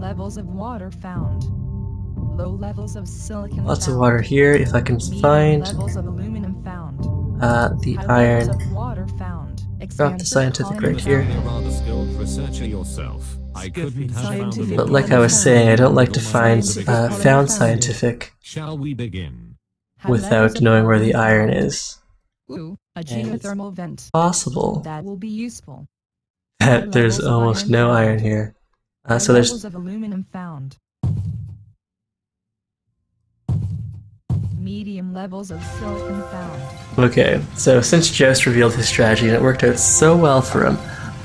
levels of water found. Low levels of silicon Lots found. of water here if I can find levels of aluminum found. the High iron. levels of water found. Drop the scientific right here. A rather skilled researcher yourself. I couldn't have found a But more like I was saying, I don't like to find scientific found scientific Shall we begin? without knowing where the iron is. Ooh, a And geothermal vent. it's possible That will be useful. that there's almost no iron here. So there's levels of aluminum found. Medium levels of silicon found. okay. So since Jost revealed his strategy and it worked out so well for him,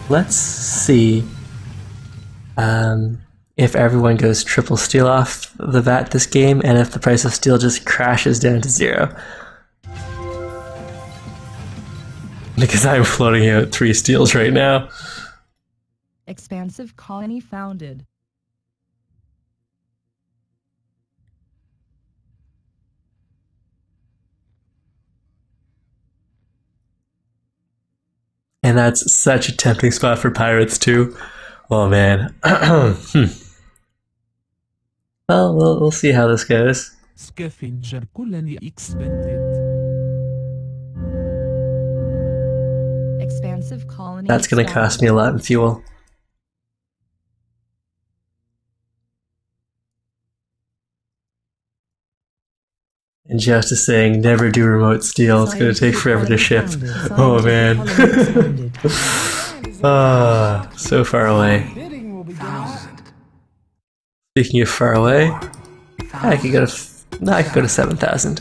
let's see if everyone goes triple steel off the bat this game, and if the price of steel just crashes down to 0. Because I'm floating out 3 steels right now. Expansive colony founded. And that's such a tempting spot for pirates too. Oh man. Well, we'll see how this goes. Scavenger colony expanded. Expansive colony. That's gonna cost me a lot in fuel. And just is saying, never do remote steel. It's gonna take forever to ship. Oh man. Ah, so far away. Speaking of far away, I could go to 7,000.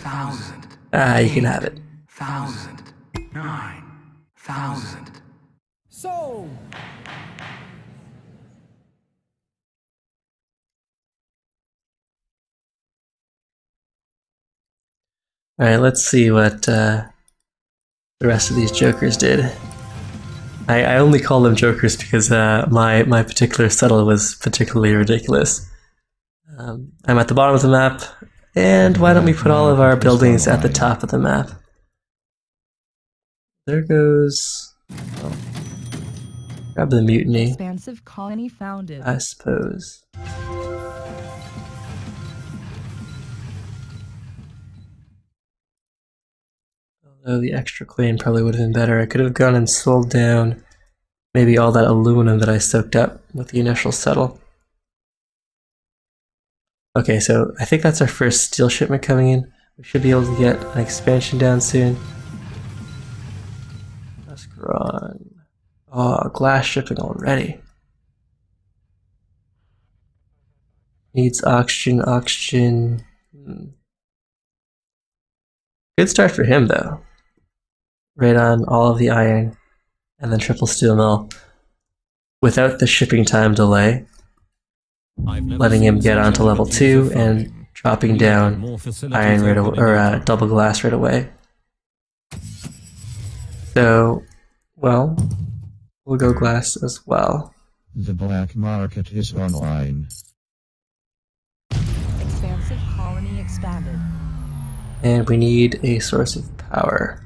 Ah, you can have it. 9,000. So. Alright, let's see what the rest of these jokers did. I only call them jokers because my particular settle was particularly ridiculous. I'm at the bottom of the map, and why don't we put all of our buildings at the top of the map? There goes... Oh. Grab the mutiny, Expansive colony founded. I suppose. Although the extra claim probably would have been better. I could have gone and sold down maybe all that aluminum that I soaked up with the initial settle. Okay, so I think that's our first steel shipment coming in. We should be able to get an expansion down soon. Muscaron. Oh, glass shipping already. Needs oxygen. Good start for him though. Right on all of the iron, and then triple steel mill. Without the shipping time delay. Letting him get onto level 2 and dropping down iron right away, or double glass right away. So, well, we'll go glass as well. The black market is online. Expansive colony expanded. And we need a source of power.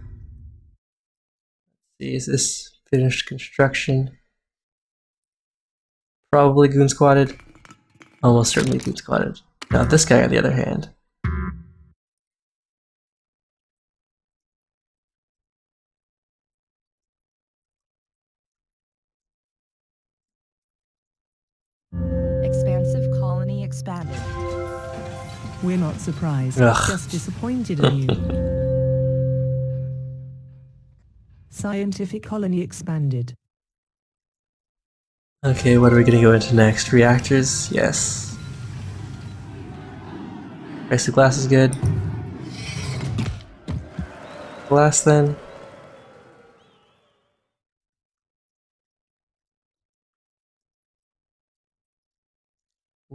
Let's see, is this finished construction? Probably goon squatted. Almost certainly goon squatted. Now this guy on the other hand. Expansive colony expanded. We're not surprised, Ugh. just disappointed in you. Scientific colony expanded. Okay, what are we gonna go into next? Reactors? Yes. Price of glass is good. Glass then.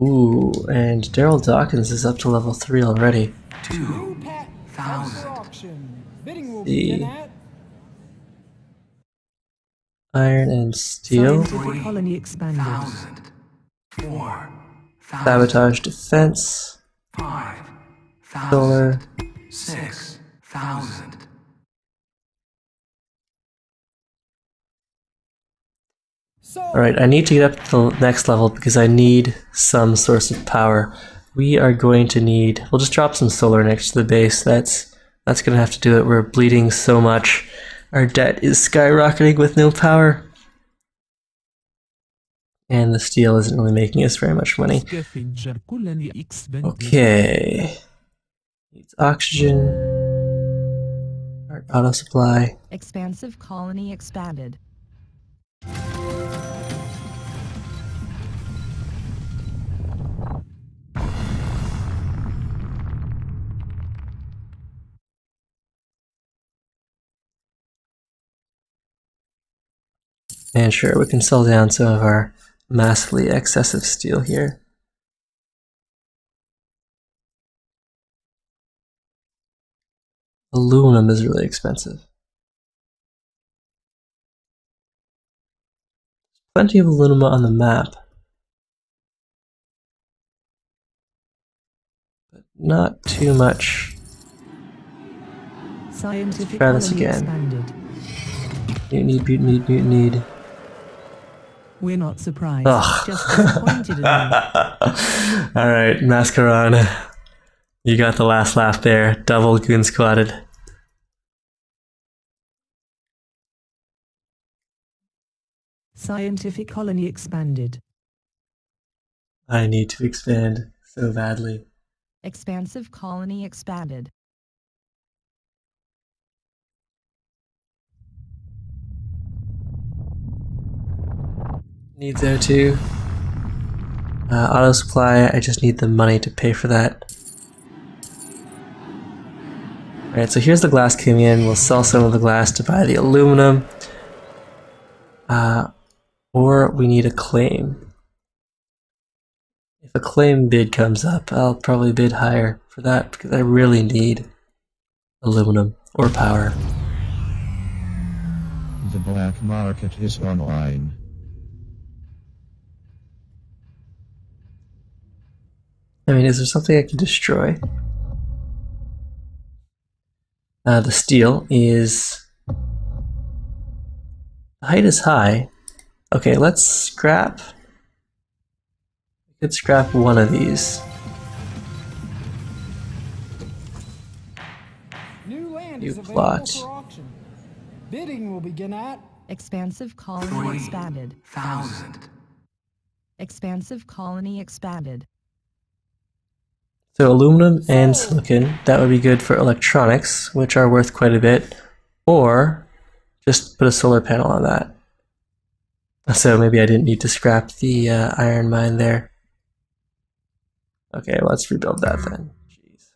Ooh, and Daryl Dawkins is up to level 3 already. 2,000. Bidding will See. begin at Iron and steel. Scientific colony expanded. 4,000. Sabotage defense. 5,000. Solar. 6,000. Alright, I need to get up to the next level because I need some source of power. We are going to need... We'll just drop some solar next to the base. That's going to have to do it. We're bleeding so much. Our debt is skyrocketing with no power. And the steel isn't really making us very much money. Okay. Needs oxygen. Our auto supply. Expansive colony expanded. And sure, we can sell down some of our massively excessive steel here. Aluminum is really expensive. Plenty of aluminum on the map, but not too much. Scientific Try this colony again. expanded. Need. We're not surprised. Ugh. Just disappointed in you. Alright, Mascaron. You got the last laugh there. Double goon squatted. Scientific colony expanded. I need to expand so badly. Expansive colony expanded. Needs O2. Auto supply, I just need the money to pay for that. Alright, so here's the glass coming in. We'll sell some of the glass to buy the aluminum. Or we need a claim. If a claim bid comes up, I'll probably bid higher for that because I really need aluminum or power. The black market is online. I mean, is there something I can destroy? The steel is... The height is high. Okay, let's scrap... We could scrap one of these. New land You is available plot. for auction. Bidding will begin at Expansive colony expanded. 3,000. Expansive colony expanded. So aluminum and silicon, that would be good for electronics, which are worth quite a bit. Or just put a solar panel on that. So maybe I didn't need to scrap the iron mine there. Okay, let's rebuild that then. Jeez.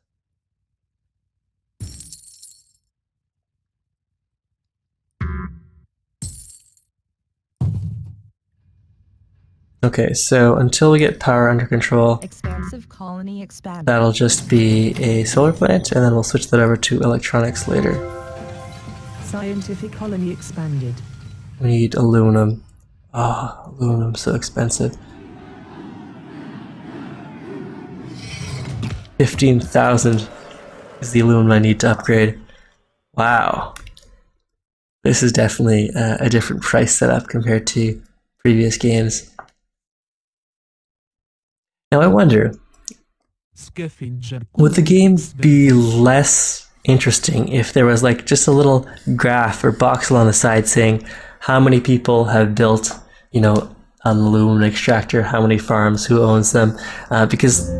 Okay, so until we get power under control, Expansive colony expanded. that'll just be a solar plant, and then we'll switch that over to electronics later. Scientific colony expanded. We need aluminum. Ah, oh, aluminum's so expensive. 15,000 is the aluminum I need to upgrade. Wow. This is definitely a different price setup compared to previous games. Now I wonder, would the game be less interesting if there was like just a little graph or voxel on the side saying how many people have built, you know, an aluminum extractor, how many farms, who owns them? Because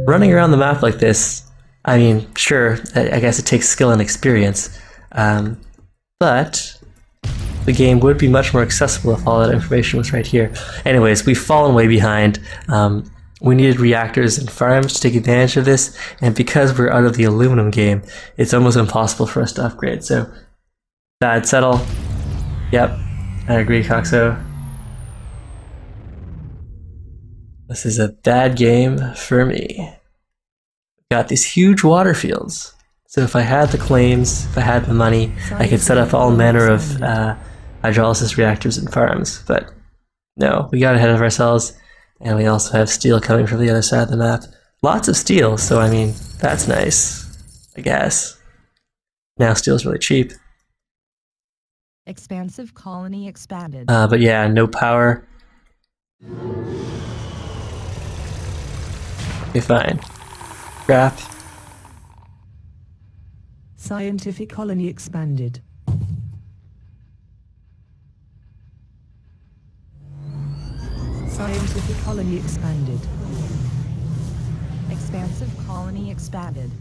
running around the map like this, I mean, sure, I guess it takes skill and experience, but the game would be much more accessible if all that information was right here. Anyways, we've fallen way behind. We needed reactors and farms to take advantage of this, and because we're out of the aluminum game, it's almost impossible for us to upgrade. So, bad settle. Yep, I agree, Coxo. This is a bad game for me. Got these huge water fields. So if I had the claims, if I had the money, I could set up all manner of hydrolysis reactors and farms. But no, we got ahead of ourselves. And we also have steel coming from the other side of the map. Lots of steel, so I mean, that's nice, I guess. Now steel's really cheap. Expansive colony expanded. But yeah, no power. Okay, fine. Scrap. Scientific colony expanded. Scientific colony expanded. Expansive colony expanded.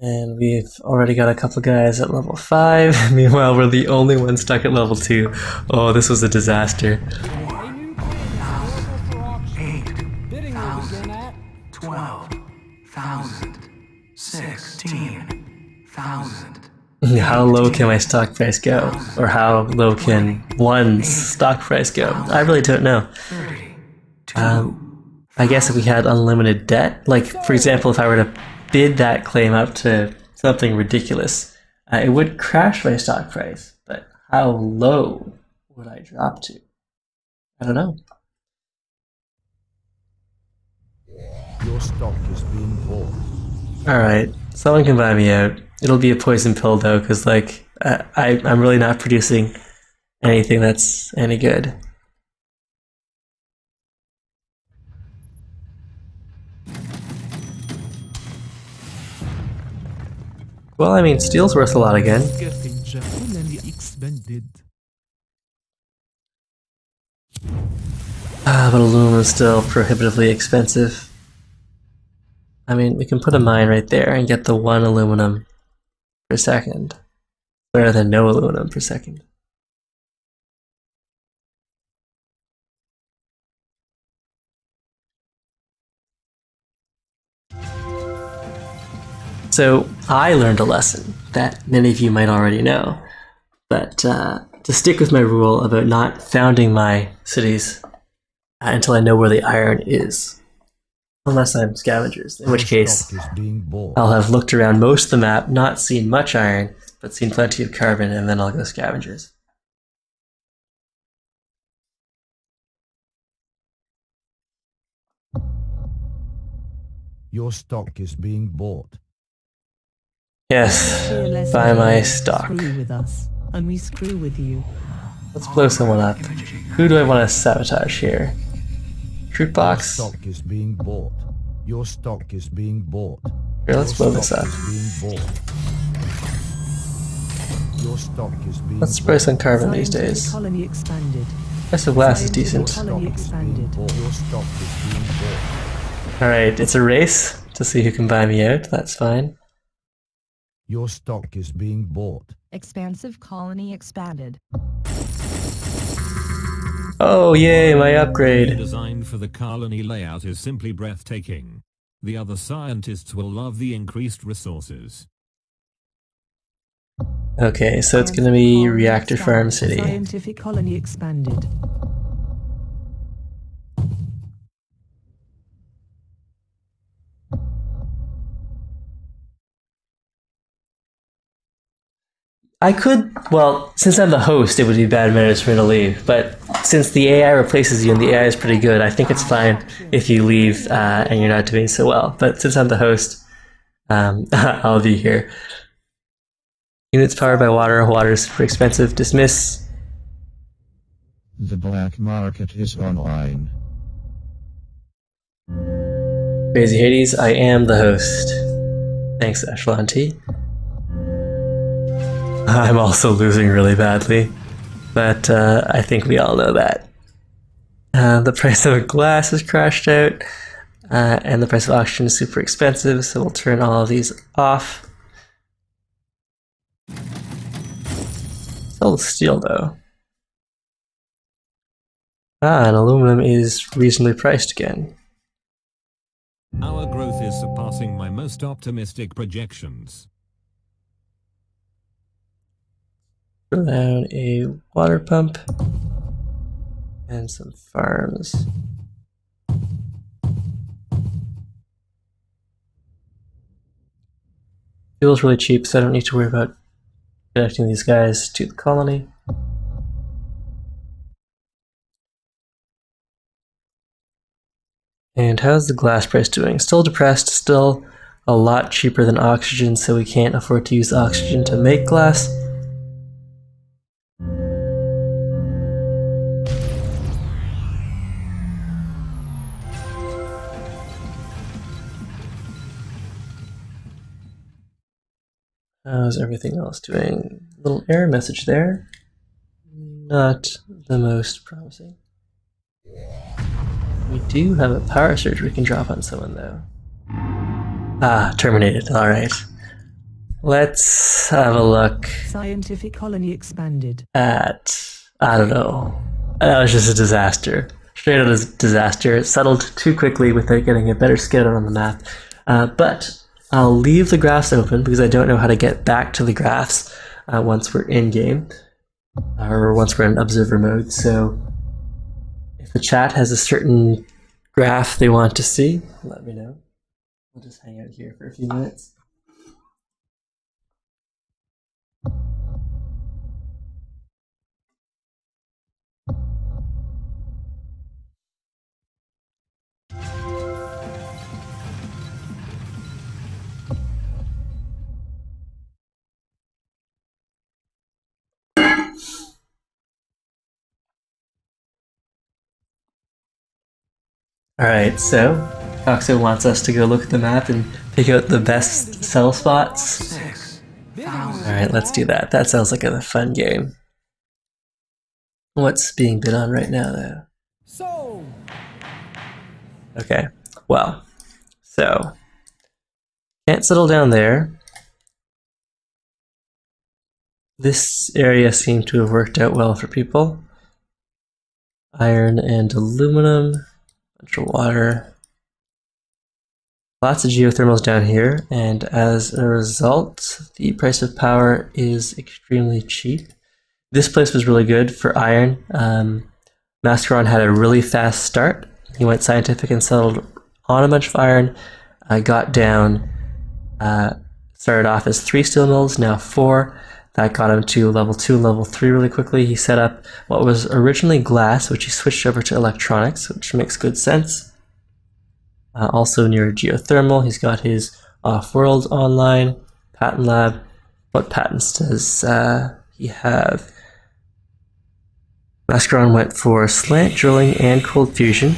And we've already got a couple guys at level 5. Meanwhile, we're the only ones stuck at level 2. Oh, this was a disaster. A new planet is available for auction. Bidding will begin at 12,000. 16,000. How low can my stock price go? Or how low can one's stock price go? I really don't know. 32. I guess if we had unlimited debt, like for example, if I were to bid that claim up to something ridiculous, it would crash my stock price. But how low would I drop to? I don't know. Your stock is being bought. Alright, someone can buy me out. It'll be a poison pill though, because like, I'm really not producing anything that's any good. Well, I mean, steel's worth a lot again. But aluminum's still prohibitively expensive. I mean, we can put a mine right there and get the 1 aluminum per second. Better than no aluminum per second. So, I learned a lesson that many of you might already know. But to stick with my rule about not founding my cities until I know where the iron is. Unless I'm scavengers, in which case I'll have looked around most of the map, not seen much iron, but seen plenty of carbon, and then I'll go scavengers. Your stock is being bought. Yes, Fearless buy my and stock. Screw with us, and we screw with you. Let's blow someone up. Who do I want to sabotage here? Troop box? Your stock is being bought. Your stock is being bought. Here, let's blow this up. Your stock is being Let's spray some carbon these days. Colony expanded. Price of glass is decent. Colony expanded. Your stock is being bought. Alright, it's a race to see who can buy me out. That's fine. Your stock is being bought. Expansive colony expanded. Oh, yay, my The upgrade. design for the colony layout is simply breathtaking. The other scientists will love the increased resources. Okay, so it's gonna be Reactor Farm City. Scientific colony expanded. I could, well, since I'm the host, it would be bad manners for me to leave. But since the AI replaces you and the AI is pretty good, I think it's fine if you leave and you're not doing so well. But since I'm the host, I'll be here. Units powered by water. Water is super expensive. Dismiss. The black market is online. Crazy Hades, I am the host. Thanks, Echelon T. I'm also losing really badly, but I think we all know that. The price of glass has crashed out, and the price of oxygen is super expensive, so we'll turn all of these off. Sell the steel though. And aluminum is reasonably priced again. Our growth is surpassing my most optimistic projections. Throw down a water pump and some farms. Fuel's really cheap, so I don't need to worry about connecting these guys to the colony. And how's the glass price doing? Still depressed, still a lot cheaper than oxygen, so we can't afford to use oxygen to make glass. How's everything else doing? Little error message there. Not the most promising. We do have a power surge we can drop on someone though. Ah, terminated. Alright. Let's have a look Scientific colony expanded. at, I don't know. That was just a disaster. Straight out of disaster. It settled too quickly without getting a better scout on the map. But I'll leave the graphs open because I don't know how to get back to the graphs once we're in game. Or once we're in observer mode. So if the chat has a certain graph they want to see, let me know. We'll just hang out here for a few minutes. Alright, so Coxo wants us to go look at the map and pick out the best sell spots. 6,000. Alright, let's do that. That sounds like a fun game. What's being bid on right now, though? So, Okay, well, so can't settle down there. This area seemed to have worked out well for people. Iron and aluminum, bunch of water. Lots of geothermals down here, and as a result, the price of power is extremely cheap. This place was really good for iron. Mascaron had a really fast start. He went scientific and settled on a bunch of iron, got down, started off as 3 steel mills, now 4. That got him to level 2 and level 3 really quickly. He set up what was originally glass, which he switched over to electronics, which makes good sense. Also near geothermal, he's got his Offworld online, patent lab. What patents does he have? Mascaron went for slant drilling and cold fusion.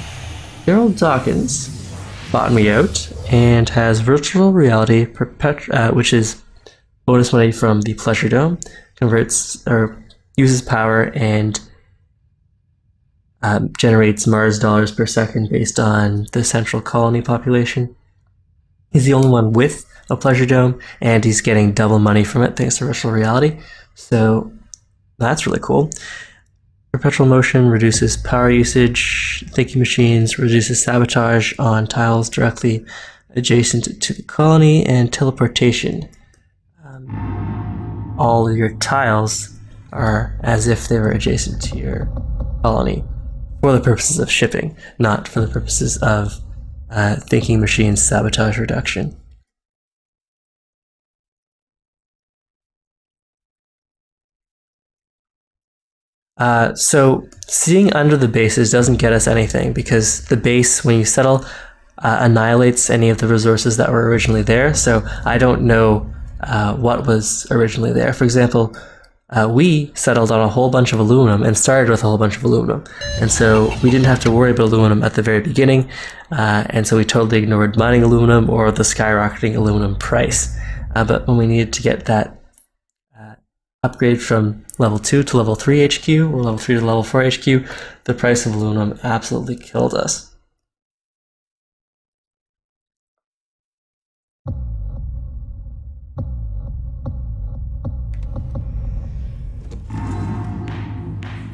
Gerald Dawkins bought me out and has virtual reality, which is bonus money from the Pleasure Dome, converts or uses power and generates Mars dollars per second based on the central colony population. He's the only one with a Pleasure Dome, and he's getting double money from it thanks to virtual reality. So that's really cool. Perpetual motion reduces power usage, thinking machines, reduces sabotage on tiles directly adjacent to the colony, and teleportation. All of your tiles are as if they were adjacent to your colony for the purposes of shipping, not for the purposes of thinking machines sabotage reduction. So seeing under the bases doesn't get us anything because the base, when you settle, annihilates any of the resources that were originally there. So I don't know what was originally there. For example, we settled on a whole bunch of aluminum and started with a whole bunch of aluminum. And so we didn't have to worry about aluminum at the very beginning. And so we totally ignored mining aluminum or the skyrocketing aluminum price. But when we needed to get that upgrade from level 2 to level 3 HQ or level 3 to level 4 HQ, the price of aluminum absolutely killed us.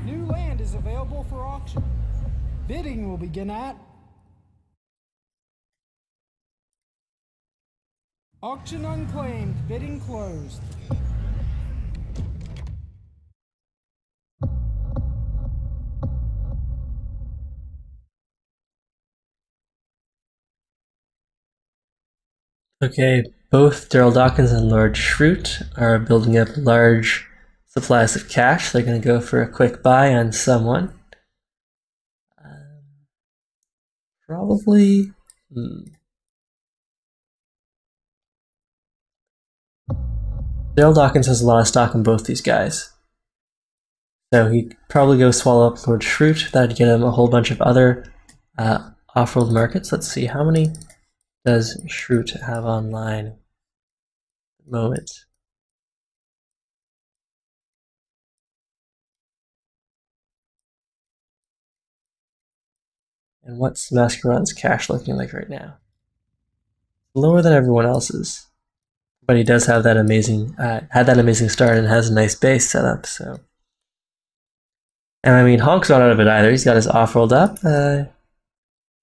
new land is available for auction. Bidding will begin at auction unclaimed. Bidding closed. Okay, both Daryl Dawkins and Lord Shroot are building up large supplies of cash. They're going to go for a quick buy on someone. Probably... Daryl Dawkins has a lot of stock in both these guys. So he'd probably go swallow up Lord Shroot. That'd get him a whole bunch of other off-world markets. Let's see, how many does Shroot have online at the moment? And what's Mascaron's cash looking like right now? Lower than everyone else's, but he does have that amazing had that amazing start and has a nice base set up. So, and I mean, Honk's not out of it either. He's got his Offworld up.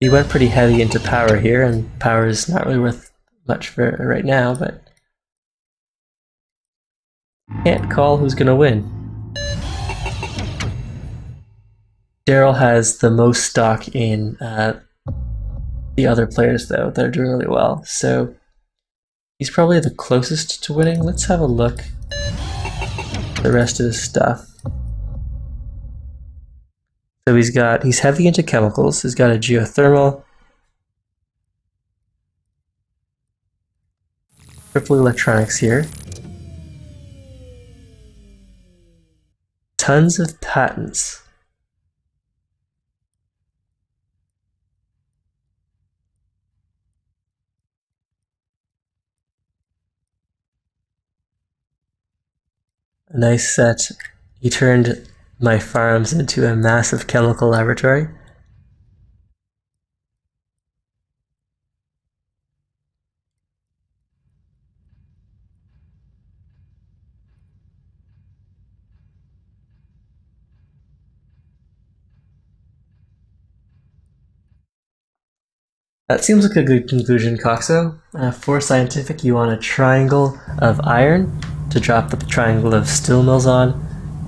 He went pretty heavy into power here, and power is not really worth much for right now, but can't call who's gonna win. Daryl has the most stock in the other players, though, that are doing really well. So he's probably the closest to winning. Let's have a look at the rest of his stuff. So he's heavy into chemicals. He's got a geothermal, triple electronics here. Tons of patents. A nice set. He turned my farms into a massive chemical laboratory. That seems like a good conclusion, Coxo. For scientific, you want a triangle of iron to drop the triangle of steel mills on,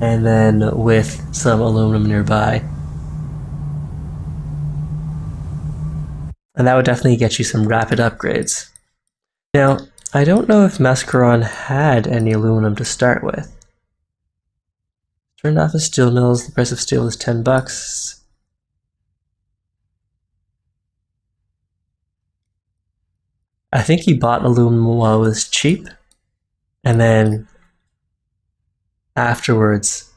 and then with some aluminum nearby. And that would definitely get you some rapid upgrades. Now, I don't know if Mascaron had any aluminum to start with. Turned off his steel mills, the price of steel is $10. I think he bought aluminum while it was cheap, and then afterwards,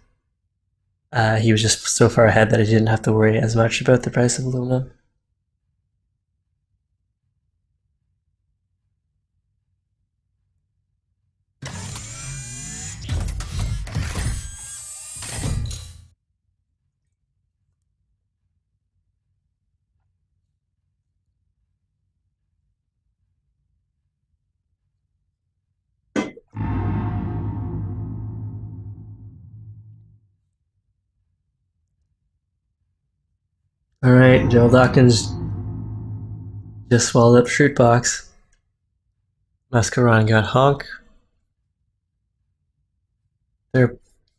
he was just so far ahead that he didn't have to worry as much about the price of aluminum. Alright, Joel Dawkins just swallowed up Shoot Box. Mascaron got Honk. They're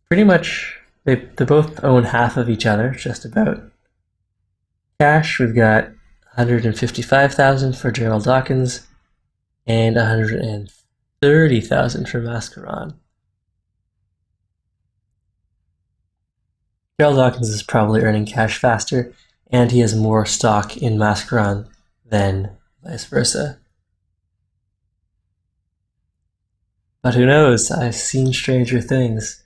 pretty much, they both own half of each other, just about. Cash, we've got 155,000 for Gerald Dawkins and 130,000 for Mascaron. Gerald Dawkins is probably earning cash faster, and he has more stock in Mascaron than vice versa. But who knows? I've seen stranger things.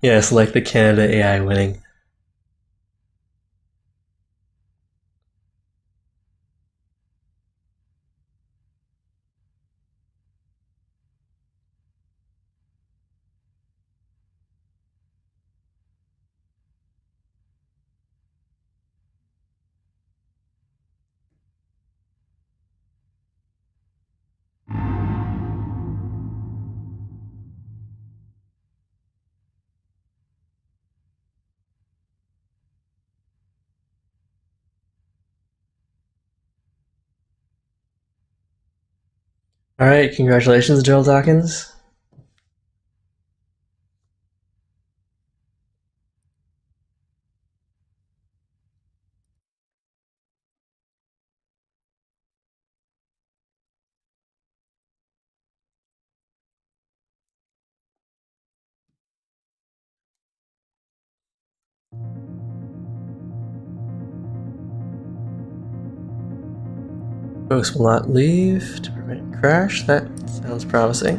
Yes, like the Canada AI winning. Alright, congratulations, Joel Dawkins. Host will not leave to prevent crash. That sounds promising.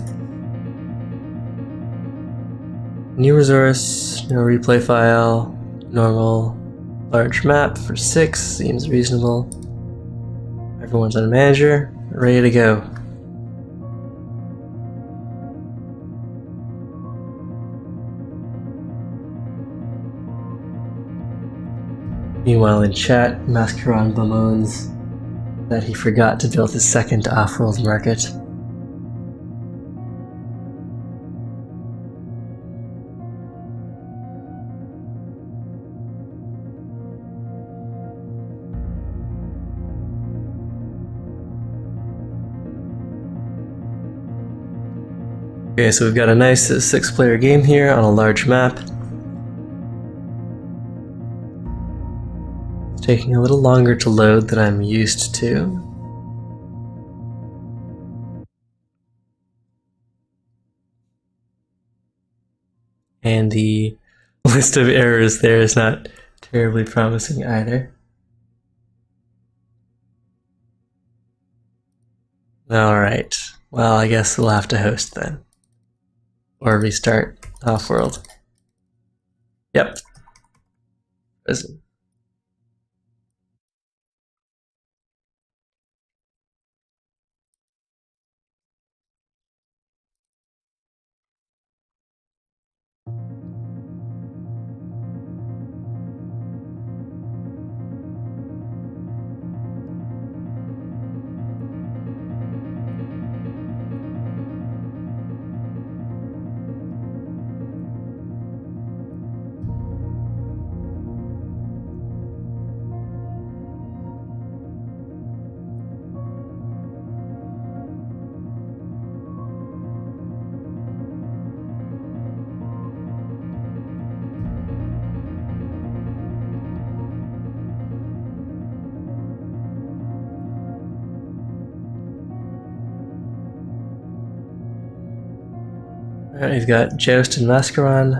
New resource, no replay file, normal, large map for 6 seems reasonable. Everyone's on manager, ready to go. Meanwhile in chat, Mascaron bemoans that he forgot to build his second Offworld market. Okay, so we've got a nice 6-player game here on a large map. It's taking a little longer to load than I'm used to. And the list of errors there is not terribly promising either. Alright, well I guess we'll have to host then. Or restart Offworld. Yep. Prison. Alright, we've got Joust and Mascaron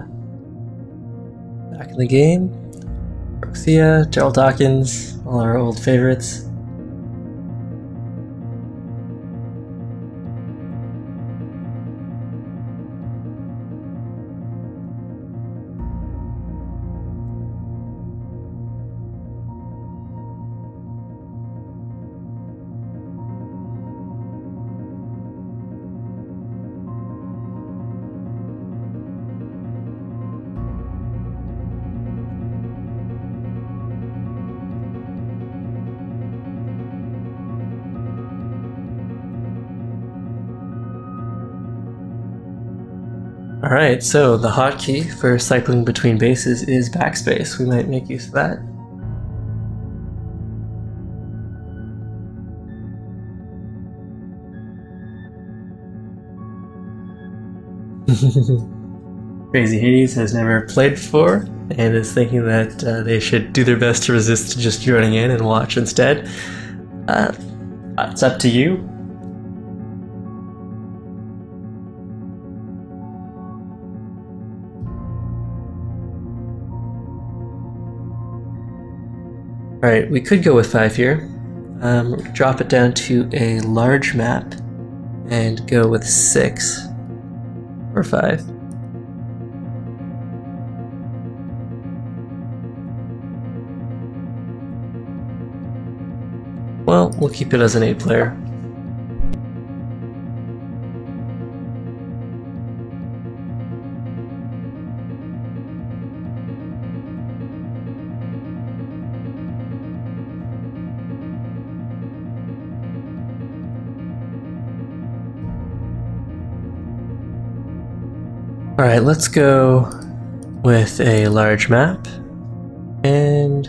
back in the game. Roxia, Gerald Dawkins, all our old favorites. Alright, so the hotkey for cycling between bases is backspace. We might make use of that. Crazy Hades has never played before and is thinking that they should do their best to resist just joining in and watch instead. It's up to you. Alright, we could go with 5 here. Drop it down to a large map and go with 6 or 5. Well, we'll keep it as an 8-player. Alright, let's go with a large map and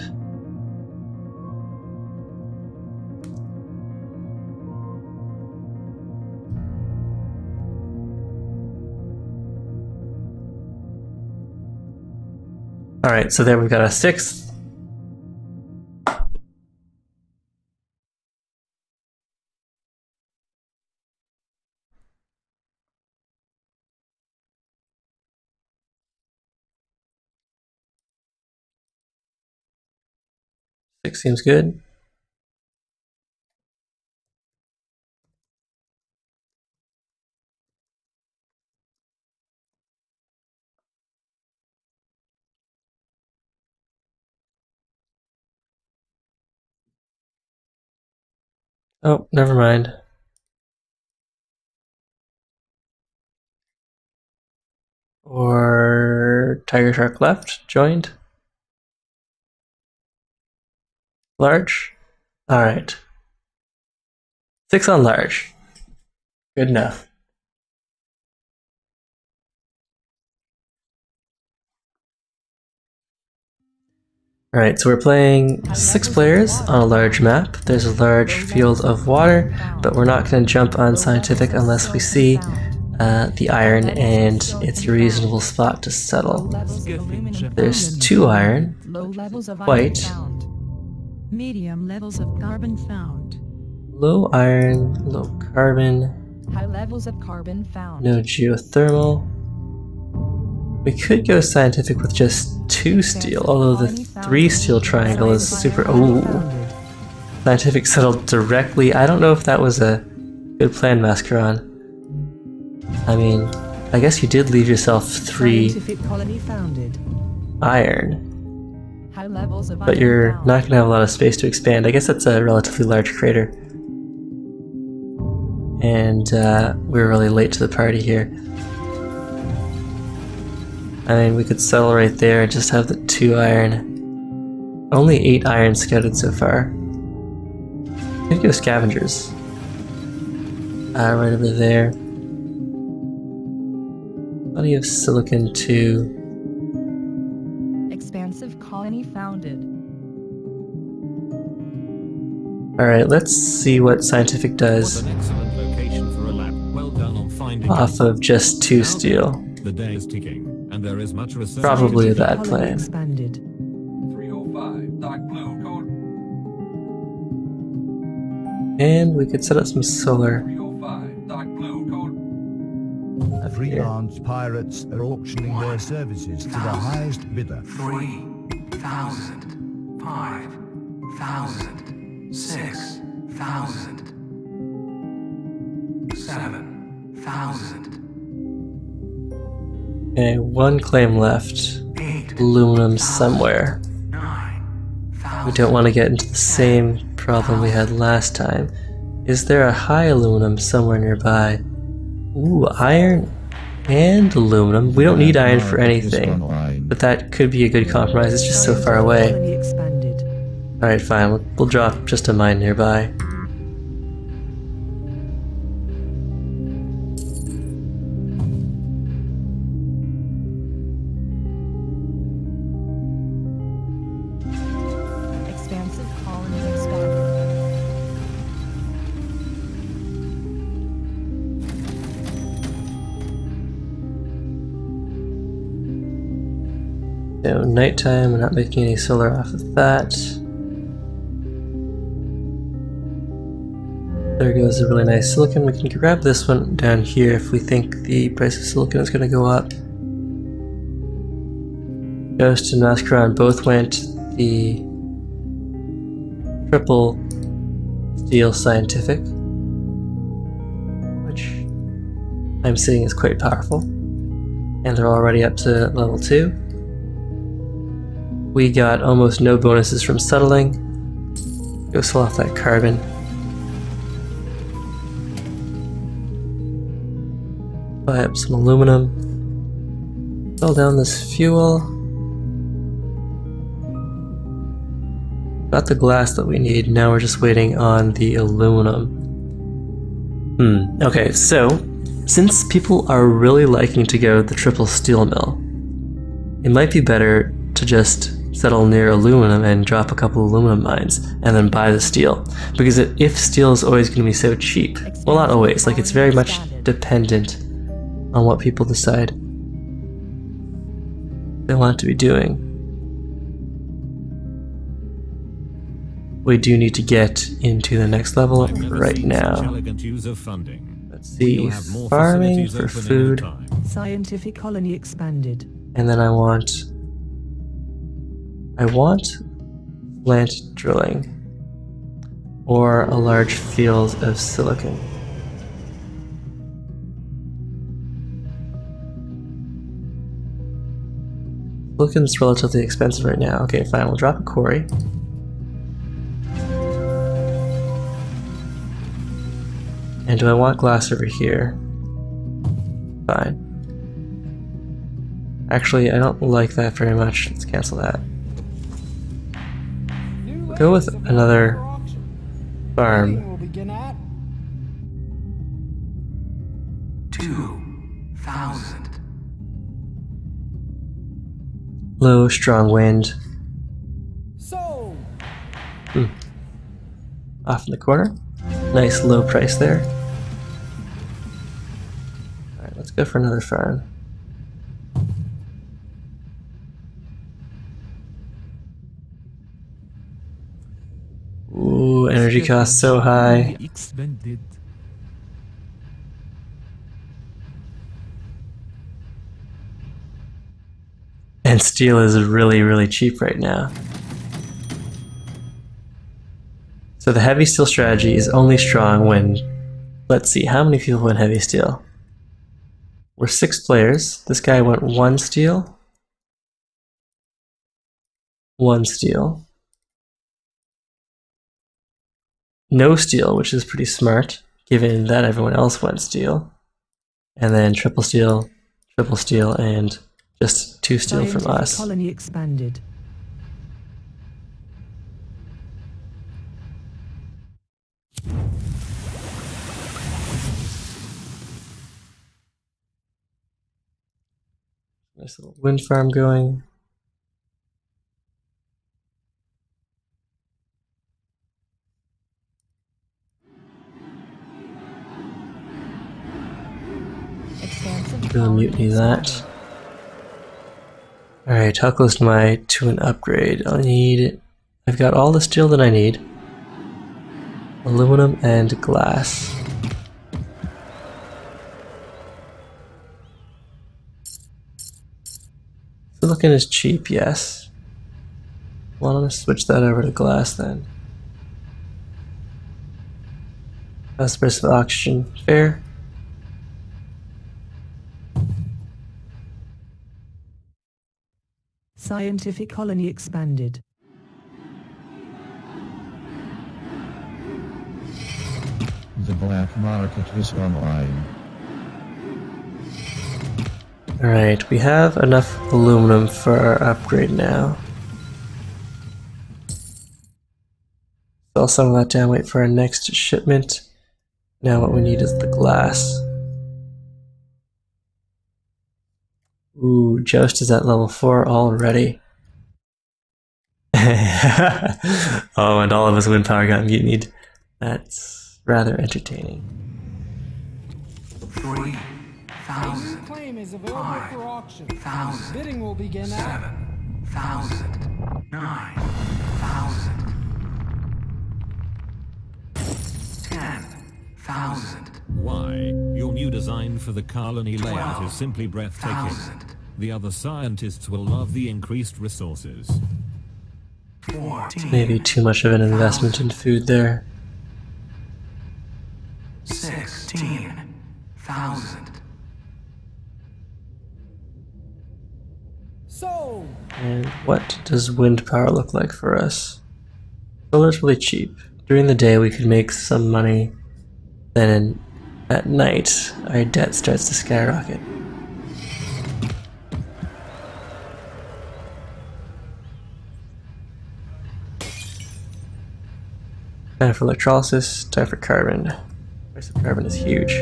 alright, so there we've got a 6th. Six seems good. Oh, never mind. Or tiger shark left, joined. Large. Alright. 6 on large. Good enough. Alright, so we're playing 6 players on a large map. There's a large field of water, but we're not going to jump on scientific unless we see the iron and it's a reasonable spot to settle. There's 2 iron, white, medium levels of carbon found. low iron, low carbon, High levels of carbon found. no geothermal. We could go scientific with just 2 steel, although the 3 steel triangle is super. Ooh. Scientific settled directly. I don't know if that was a good plan, Mascaron. I mean, I guess you did leave yourself 3 Scientific colony founded. iron, High levels of but iron you're found. not going to have a lot of space to expand. I guess that's a relatively large crater. And we're really late to the party here. I mean, we could settle right there and just have the 2 iron. Only 8 iron scouted so far. We could go scavengers. Right over there. Plenty of silicon too. Expansive colony founded. Alright, let's see what scientific Was does an excellent location for a lab. Well done on finding off of just 2 steel. The day is ticking, and there is much research. Probably a Scientific bad colony plan. expanded. 305, dark blue, code And we could set up some solar 305, dark blue, code up here. Freelance pirates are auctioning their services to the highest bidder. 3,000, 5,000, 6,000, 7,000, Okay, 1 claim left. 8, Aluminum somewhere. 9,000. We don't want to get into the same problem we had last time. Is there a high aluminum somewhere nearby? Ooh, iron and aluminum. We don't need iron for anything, but that could be a good compromise. It's just so far away. Colony expanded. Alright, fine. We'll drop just a mine nearby. Expansive colony expanded. So, nighttime, we're not making any solar off of that. There goes a really nice silicon. We can grab this one down here if we think the price of silicon is going to go up. Ghost and Mascaron both went the triple steel scientific, which I'm seeing is quite powerful. And they're already up to level 2. We got almost no bonuses from settling. Go sell off that carbon. Buy up some aluminum. Sell down this fuel. Got the glass that we need. Now we're just waiting on the aluminum. Okay, so since people are really liking to go the triple steel mill, it might be better to just settle near aluminum and drop a couple aluminum mines and then buy the steel. Because if steel is always going to be so cheap, well, not always, like it's very much dependent on what people decide they want to be doing. We do need to get into the next level I've never right seen such now. elegant use of funding. Let's see, You'll have more farming facilities for open in no food, time. Scientific colony expanded. and then I want plant drilling or a large field of silicon. Silicon's relatively expensive right now. Okay, fine, we'll drop a quarry. And do I want glass over here? Fine. Actually, I don't like that very much. Let's cancel that. New Go with land is available another for auction. farm. Bidding will begin at 2,000. Low, strong wind. sold. Off in the corner. Nice low price there. Alright, let's go for another farm. Ooh, energy costs so high. Expanded. And steel is really, really cheap right now. So the heavy steel strategy is only strong when... Let's see, how many people win heavy steel? We're 6 players. This guy went 1 steel. 1 steel. No steel, which is pretty smart, given that everyone else went steel. And then triple steel, and just 2 steel from Scientific us. colony expanded. Nice little wind farm going. Expansive Gonna colony mutiny that. expanded. Alright, how close am I to an upgrade? I've got all the steel that I need. Aluminum and glass. Silicon is cheap, yes. Well, I'm gonna switch that over to glass then. That's the price of oxygen. Fair. Scientific colony expanded. The black market is online. Alright, we have enough aluminum for our upgrade now. Sell some of that down, wait for our next shipment. Now what we need is the glass. Ooh, Joust is at level 4 already. Oh, and all of his wind power got mutinied. That's rather entertaining. 3,000. A new claim is available for auction. 1,000. Bidding will begin at 7,000. 9,000. 10,000. Why? Your new design for the colony layout is simply breathtaking. 1,000. The other scientists will love the increased resources. 14,000. Maybe too much of an investment in food there. 16,000. sold. And what does wind power look like for us? Solar's really cheap. During the day we could make some money, then at night our debt starts to skyrocket. Time for electrolysis, time for carbon. The price of carbon is huge.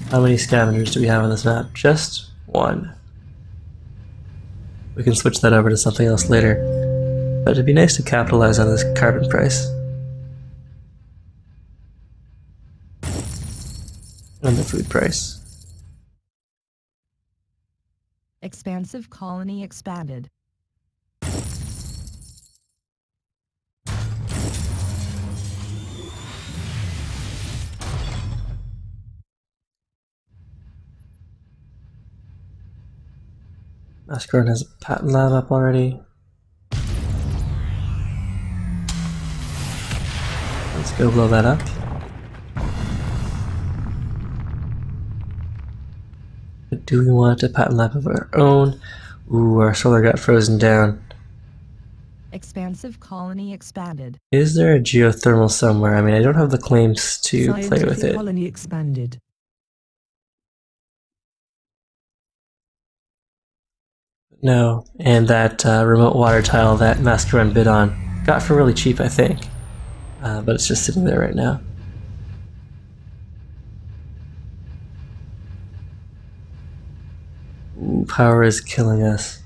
How many scavengers do we have on this map? Just 1. We can switch that over to something else later, but it'd be nice to capitalize on this carbon price. And the food price. Expansive colony expanded. Mascaron has a patent lab up already. Let's go blow that up. But do we want a patent lab of our own? Ooh, our solar got frozen down. Expansive colony expanded. Is there a geothermal somewhere? I mean, I don't have the claims to play with Scientific it. colony expanded. No, and that remote water tile that Mascaron bid on got for really cheap, I think. But it's just sitting there right now. Ooh, power is killing us.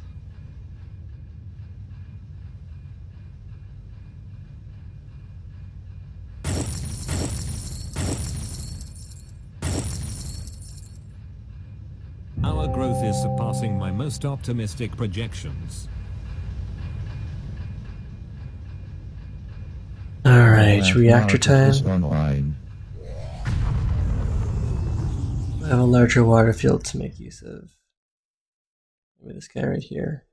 Our growth is surpassing my most optimistic projections. Alright, reactor time. Is online. I have a larger water field to make use of. Maybe this guy right here.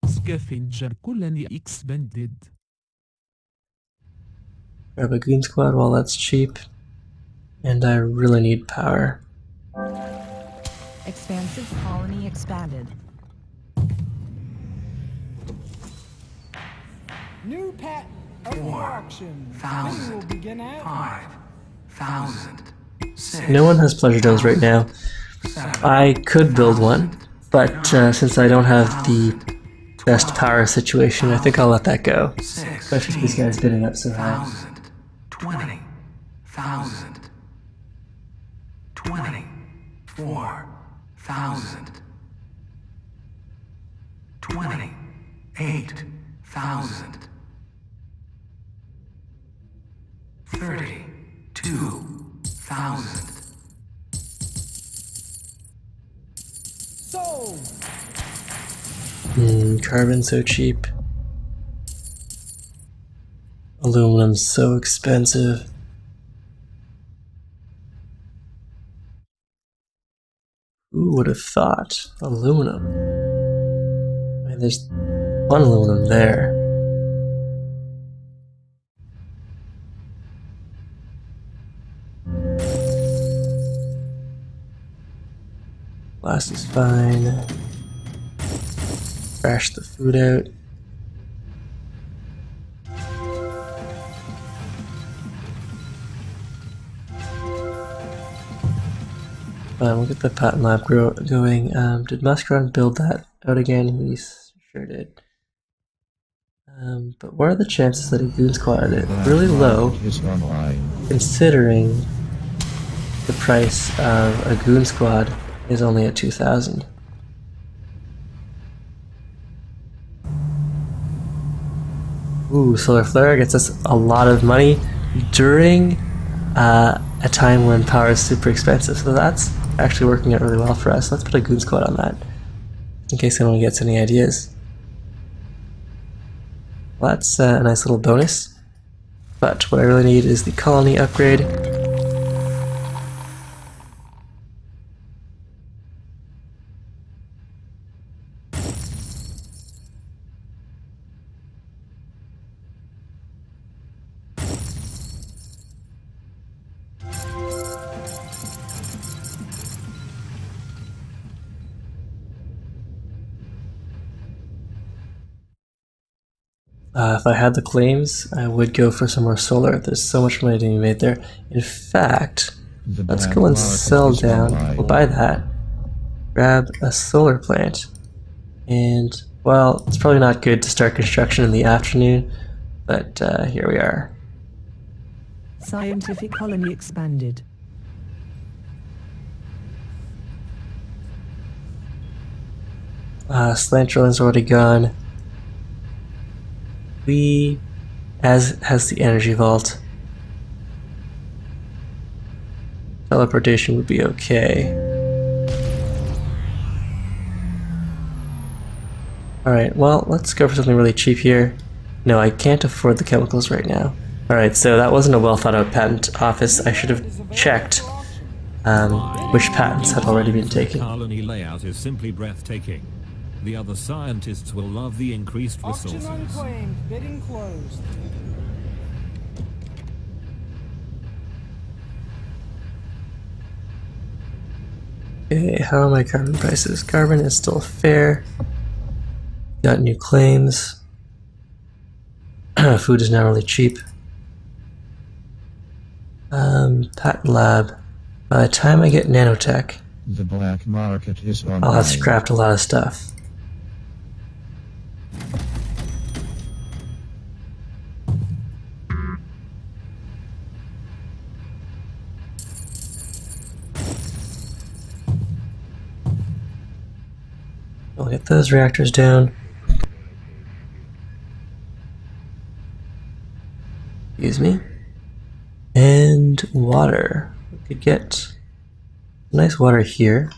Scavenger colony expanded. Grab a goon squad while that's cheap. And I really need power. Expansive colony expanded. New patent of the auction. Bidding will begin at 5,000. 6. No one has pleasure domes right now. I could build one, but since I don't have the best power situation, I think I'll let that go. Especially if these guys bidding up so high. 20,000. 24,000. 28,000. 32,000. sold. Carbon's so cheap. Aluminum's so expensive. Who would have thought? Aluminum. I mean, there's one aluminum there. Glass is fine. Trash the food out. We'll get the patent lab going. Did Mascaron build that out again? He sure did. But what are the chances that a goon squad is really low, considering the price of a goon squad is only at 2,000? Ooh, Solar Flare gets us a lot of money during a time when power is super expensive, so that's actually working out really well for us. Let's put a goon squad on that, in case anyone gets any ideas. Well, that's a nice little bonus, but what I really need is the colony upgrade. If I had the claims, I would go for some more solar. There's so much money to be made there. In fact, let's go and sell down. We'll buy that. Grab a solar plant. And, well, it's probably not good to start construction in the afternoon, but here we are. Scientific colony expanded. Slant drilling's already gone. As has the energy vault. Teleportation would be okay. Alright, well, let's go for something really cheap here. No, I can't afford the chemicals right now. Alright, so that wasn't a well thought out patent office. I should have checked which patents had already been taken. Colony layout is simply breathtaking. The other scientists will love the increased Auction resources. unclaimed. Bidding closed. Okay, how are my carbon prices? Carbon is still fair. Got new claims. Food is now really cheap. Patent lab. By the time I get nanotech, The black market is on. I'll have scrapped a lot of stuff. We'll get those reactors down. Excuse me. And water. We could get nice water here.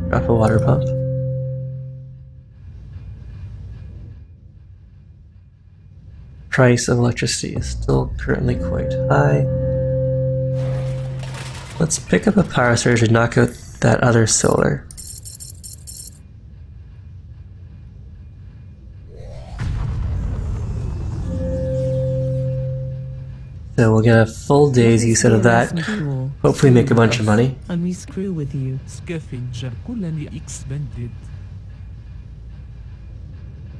Drop a water pump. Price of electricity is still currently quite high. Let's pick up a power surge and knock out that other solar. So we'll get a full day's use out of that. Hopefully make a bunch of money. And we screw with you. Scavenger colony expanded.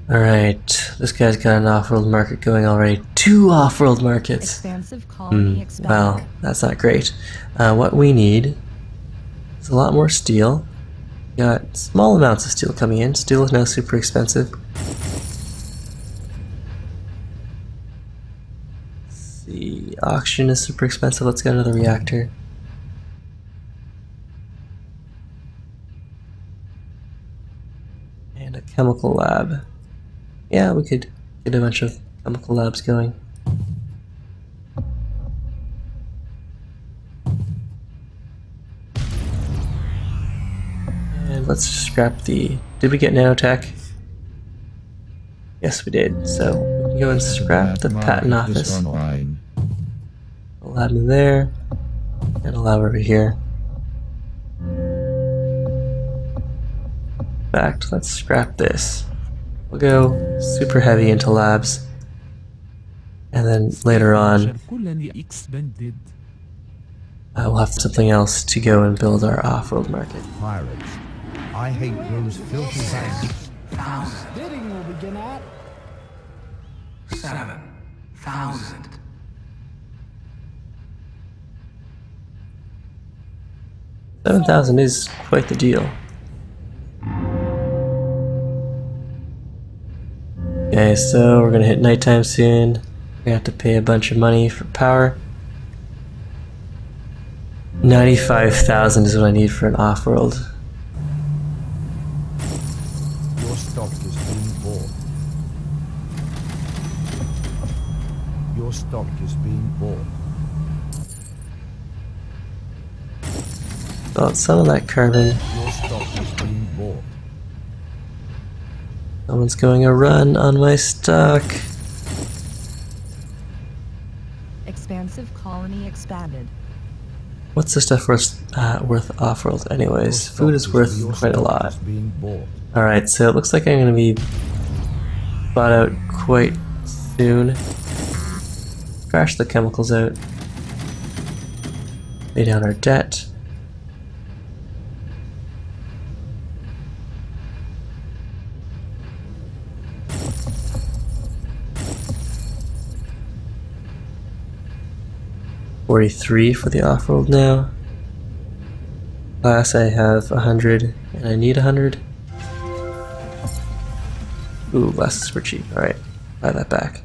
Alright, this guy's got an off-world market going already. 2 off-world markets! Expansive colony expanded. Well, that's not great. What we need is a lot more steel. Got small amounts of steel coming in. Steel is now super expensive. The auction is super expensive. Let's get another reactor. And a chemical lab. Yeah, we could get a bunch of chemical labs going. And let's scrap the... Did we get nanotech? Yes, we did. So we can go and scrap the patent office. Online. A lab in there, and a lab over here. In fact, let's scrap this. We'll go super heavy into labs, and then later on, Scavenger colony expanded. we'll have something else to go and build our off-world market. Pirates. I hate those filthy banks. 1,000. Bidding will begin at 7,000. $7,000 is quite the deal. Okay, so we're gonna hit nighttime soon. We're gonna have to pay a bunch of money for power. 95,000 is what I need for an off-world. Your stock is being bought. Your stock is being bought. Got some of that carbon. Your stock is being bought. Someone's going a run on my stock. Expansive colony expanded. What's the stuff worth off-world anyways? Food is worth quite a lot. Being bought. Alright, so it looks like I'm gonna be bought out quite soon. Crash the chemicals out. Pay down our debt. $43 for the off-world now. Class I have 100 and I need 100. Ooh, glass is super cheap. Alright, buy that back.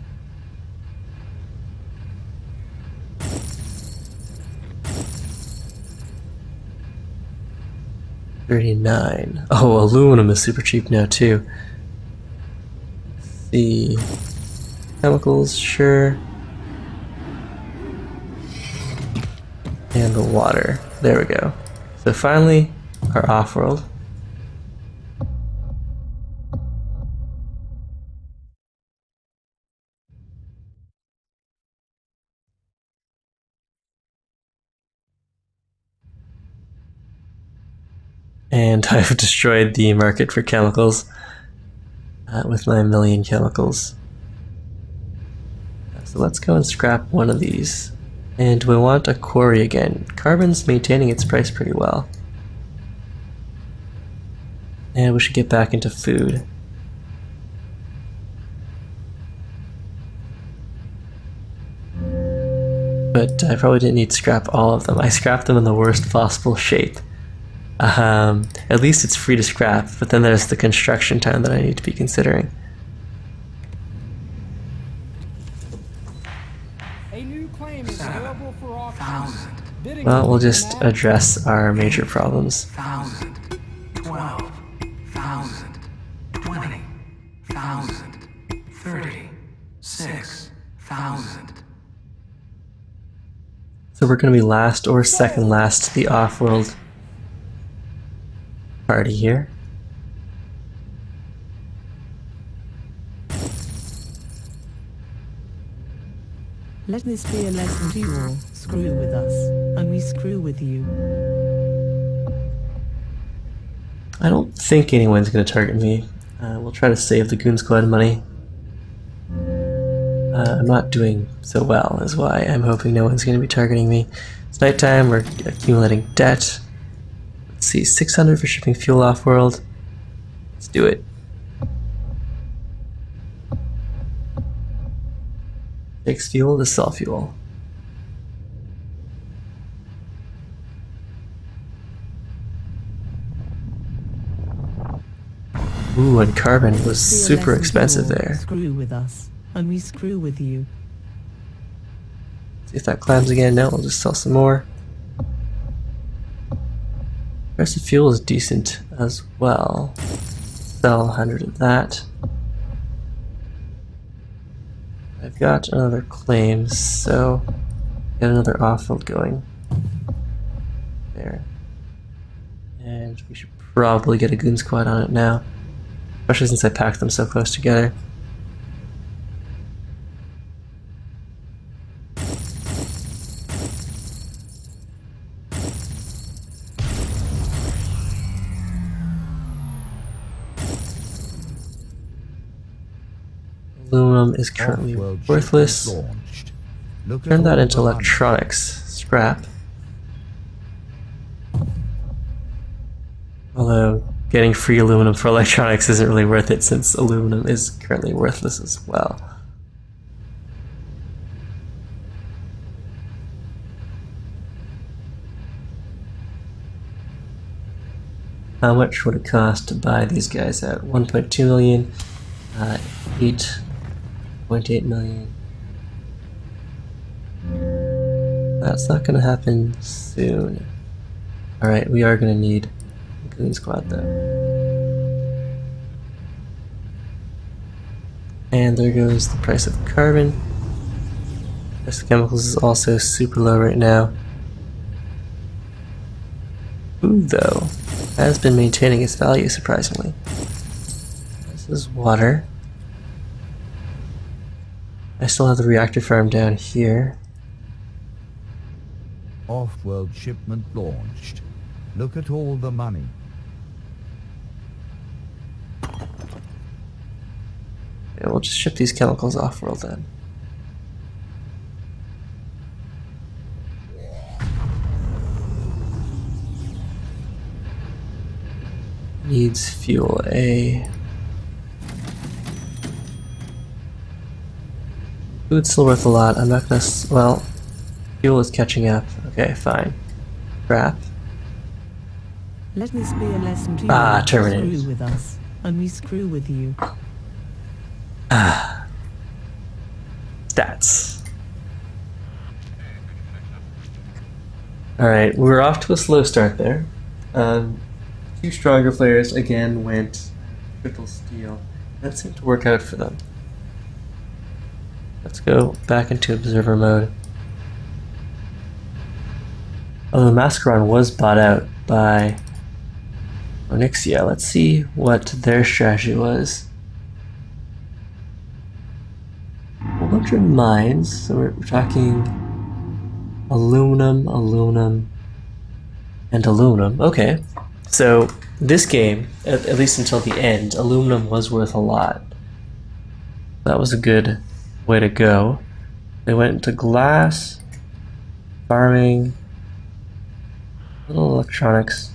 $39. Oh, aluminum is super cheap now too. Let's see. Chemicals, sure. And the water. There we go. So finally, our off-world. And I've destroyed the market for chemicals with my 1,000,000 chemicals. So let's go and scrap one of these. And we want a quarry again. Carbon's maintaining its price pretty well. And we should get back into food. but I probably didn't need to scrap all of them. I scrapped them in the worst possible shape. At least it's free to scrap, but then there's the construction time that I need to be considering. A new claim is available for auction. Bidding Well, will we'll begin just at address our major problems. 1,000, 12,000, 20,000, 36,000. So we're going to be last or second last to the Offworld party here. Let this be a lesson to you all. Screw with us, and we screw with you. I don't think anyone's going to target me. We'll try to save the Goon Squad money. I'm not doing so well, is why I'm hoping no one's going to be targeting me. It's nighttime, we're accumulating debt. Let's see, 600 for shipping fuel off-world. Let's do it. Takes fuel to sell fuel. Ooh, and carbon was super expensive there. Screw with us, and we screw with you. See if that climbs again. No, we'll just sell some more. Price of fuel is decent as well. Sell 100 of that. I've got another claim, so get another off-world going. There. And we should probably get a Goon Squad on it now. Especially since I packed them so close together. Aluminum is currently Offworld worthless. shipment launched. Look at Turn that all into the money. electronics. Scrap. Although, getting free aluminum for electronics isn't really worth it since aluminum is currently worthless as well. How much would it cost to buy these guys out? 1.2 million, 8.8 million. That's not going to happen soon. Alright, we are going to need a Goon Squad though. And there goes the price of carbon. Price of chemicals is also super low right now. Food though has been maintaining its value surprisingly. This is water. I still have the reactor farm down here. Off-world shipment launched. Look at all the money. Yeah, we'll just ship these chemicals off-world then. Needs fuel A. Food's still worth a lot. I'm not gonna. Well, fuel is catching up. Okay, fine. Scrap. Let this be a lesson to you. Ah, all. terminated. Screw with us, and we screw with you. Stats. Alright, we're off to a slow start there. Two stronger players again went triple steel. That seemed to work out for them. Let's go back into observer mode. Oh, the Mascaron was bought out by Onyxia. Let's see what their strategy was. 400 mines, so we're talking aluminum, aluminum, and aluminum. Okay, so this game, at least until the end, aluminum was worth a lot. That was a good way to go. They went into glass, farming, little electronics,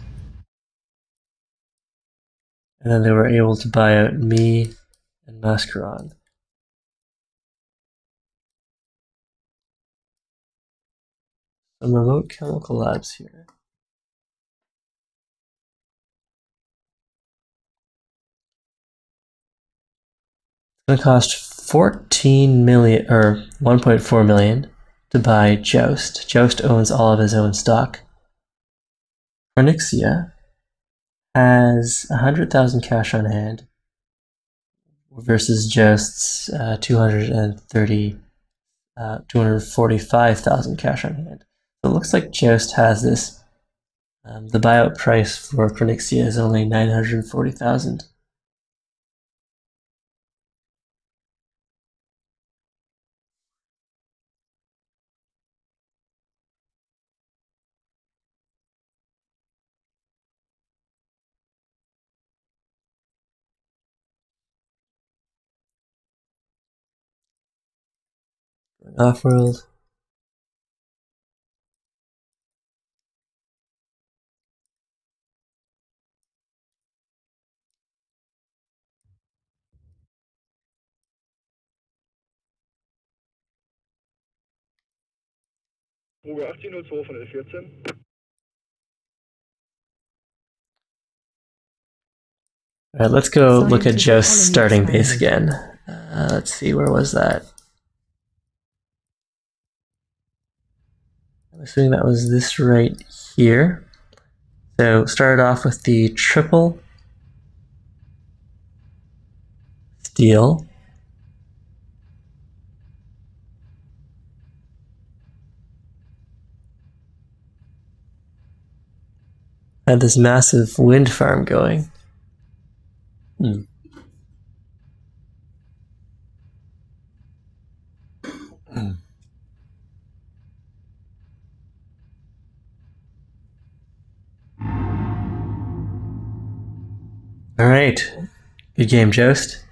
and then they were able to buy out me and Mascaron. some remote chemical labs here. It's going to cost 14 million or 1.4 million to buy Joust. Joust owns all of his own stock. Pronixia has 100,000 cash on hand versus Joust's 245,000 cash on hand. So it looks like Joust has this. The buyout price for Pronixia is only 940,000. Offworld. Probe 1802 von L14. All right, let's go look at Scientific Joust's starting colony base expanded. again. Let's see, where was that? I'm assuming that was this right here. So started off with the triple steel. Had this massive wind farm going. All right, good game, Joust.